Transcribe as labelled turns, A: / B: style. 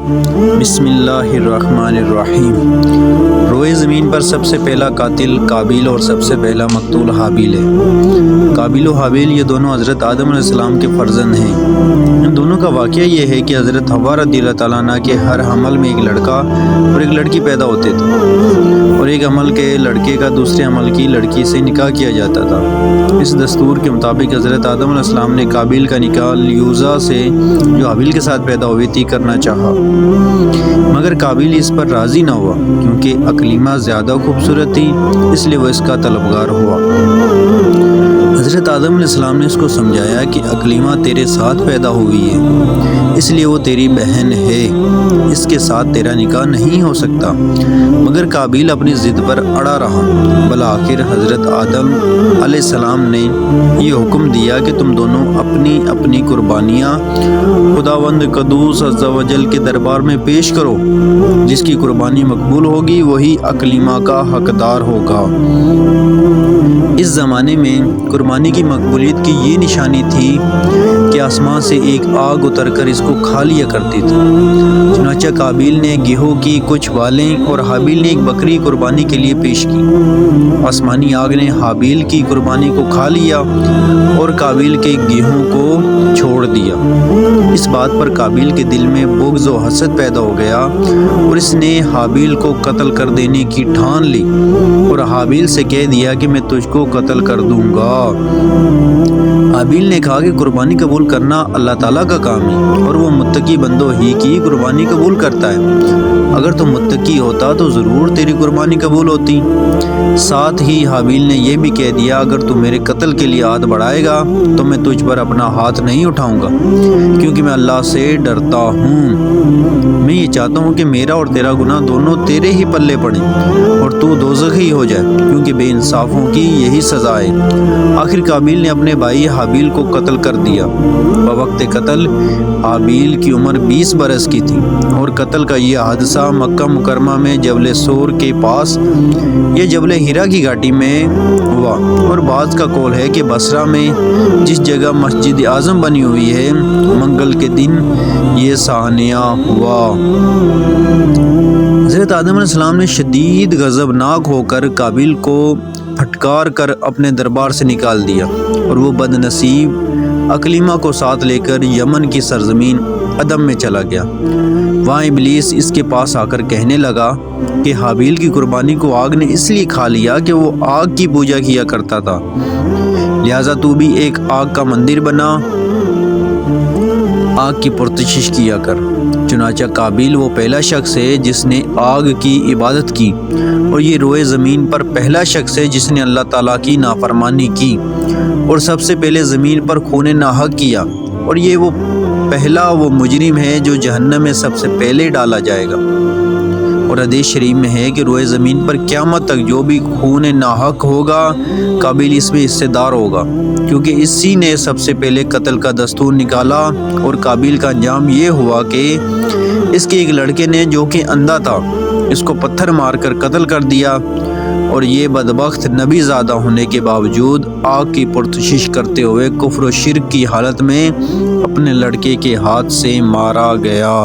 A: بسم اللہ الرحمن الرحیم۔ روئے زمین پر سب سے پہلا قاتل قابیل اور سب سے پہلا مقتول حابیل ہے۔ قابیل و حابیل یہ دونوں حضرت آدم علیہ السلام کے فرزند ہیں۔ ان دونوں کا واقعہ یہ ہے کہ حضرت حوا رضی اللہ تعالیٰ عنہ کے ہر حمل میں ایک لڑکا اور ایک لڑکی پیدا ہوتے تھے، اور ایک حمل کے لڑکے کا دوسرے حمل کی لڑکی سے نکاح کیا جاتا تھا۔ اس دستور کے مطابق حضرت آدم علیہ السلام نے قابیل کا نکاح لیوزا سے جو حابیل کے ساتھ پیدا ہوئی تھی کرنا چاہا، مگر قابیل اس پر راضی نہ ہوا کیونکہ اقلیمہ زیادہ خوبصورت تھی، اس لیے وہ اس کا طلبگار ہوا۔ حضرت آدم علیہ السلام نے اس کو سمجھایا کہ اقلیمہ تیرے ساتھ پیدا ہوئی ہے، اس لیے وہ تیری بہن ہے، اس کے ساتھ تیرا نکاح نہیں ہو سکتا، مگر قابیل اپنی ضد پر اڑا رہا۔ بالآخر حضرت آدم علیہ السلام نے یہ حکم دیا کہ تم دونوں اپنی اپنی قربانیاں خداوند قدوس عز و جل کے دربار میں پیش کرو، جس کی قربانی مقبول ہوگی وہی اقلیمہ کا حقدار ہوگا۔ اس زمانے میں قربانی کی مقبولیت کی یہ نشانی تھی کہ آسمان سے ایک آگ اتر کر اس کو کھا لیا کرتی تھی۔ چنانچہ قابیل نے گیہوں کی کچھ بالیں اور حابیل نے ایک بکری قربانی کے لیے پیش کی۔ آسمانی آگ نے حابیل کی قربانی کو کھا لیا اور قابیل کے گیہوں کو چھوڑ دیا۔ اس بات پر قابیل کے دل میں بغض و حسد پیدا ہو گیا اور اس نے حابیل کو قتل کر دینے کی ٹھان لی اور حابیل سے کہہ دیا کہ میں تجھ کو قتل کر دوں گا۔ حابیل نے کہا کہ قربانی قبول کرنا اللہ تعالیٰ کا کام ہے اور وہ متقی بندوں ہی کی قربانی قبول کرتا ہے۔ اگر تو متقی ہوتا تو ضرور تیری قربانی قبول ہوتی۔ ساتھ ہی حابیل نے یہ بھی کہہ دیا اگر تو میرے قتل کے لیے ہاتھ بڑھائے گا تو میں تجھ پر اپنا ہاتھ نہیں اٹھاؤں گا، کیونکہ میں اللہ سے ڈرتا ہوں۔ میں یہ چاہتا ہوں کہ میرا اور تیرا گناہ دونوں تیرے ہی پلے پڑیں اور تو دوزخی ہو جائے، کیونکہ بے انصافوں کی یہی سزا ہے۔ آخر قابیل نے اپنے بھائی حابیل کو قتل کر دیا۔ بوقت قتل حابیل کی عمر 20 برس کی تھی، اور قتل کا یہ حادثہ مکہ مکرمہ میں جبل سور کے پاس یا جبل ہیرا کی گھاٹی میں ہوا، اور بعض کا قول ہے کہ بصرہ میں جس جگہ مسجد اعظم بنی ہوئی ہے منگل کے دن یہ سانحہ ہوا۔ حضرت آدم علیہ السلام نے شدید غضبناک ہو کر قابیل کو پھٹکار کر اپنے دربار سے نکال دیا، اور وہ بد نصیب اقلیمہ کو ساتھ لے کر یمن کی سرزمین عدم میں چلا گیا۔ وہاں ابلیس اس کے پاس آ کر کہنے لگا کہ حابیل کی قربانی کو آگ نے اس لیے کھا لیا کہ وہ آگ کی پوجا کیا کرتا تھا، لہٰذا تو بھی ایک آگ کا مندر بنا، آگ کی پرستش کیا کر۔ چنانچہ قابیل وہ پہلا شخص ہے جس نے آگ کی عبادت کی، اور یہ روئے زمین پر پہلا شخص ہے جس نے اللہ تعالیٰ کی نافرمانی کی اور سب سے پہلے زمین پر خون ناحق کیا، اور یہ وہ پہلا وہ مجرم ہے جو جہنم میں سب سے پہلے ڈالا جائے گا۔ اور حدیث شریف میں ہے کہ روئے زمین پر قیامت تک جو بھی خون ناحق ہوگا قابیل اس میں حصے دار ہوگا، کیونکہ اسی نے سب سے پہلے قتل کا دستور نکالا۔ اور قابیل کا انجام یہ ہوا کہ اس کے ایک لڑکے نے جو کہ اندھا تھا اس کو پتھر مار کر قتل کر دیا، اور یہ بدبخت نبی زادہ ہونے کے باوجود آگ کی پرستش کرتے ہوئے کفر و شرک کی حالت میں اپنے لڑکے کے ہاتھ سے مارا گیا۔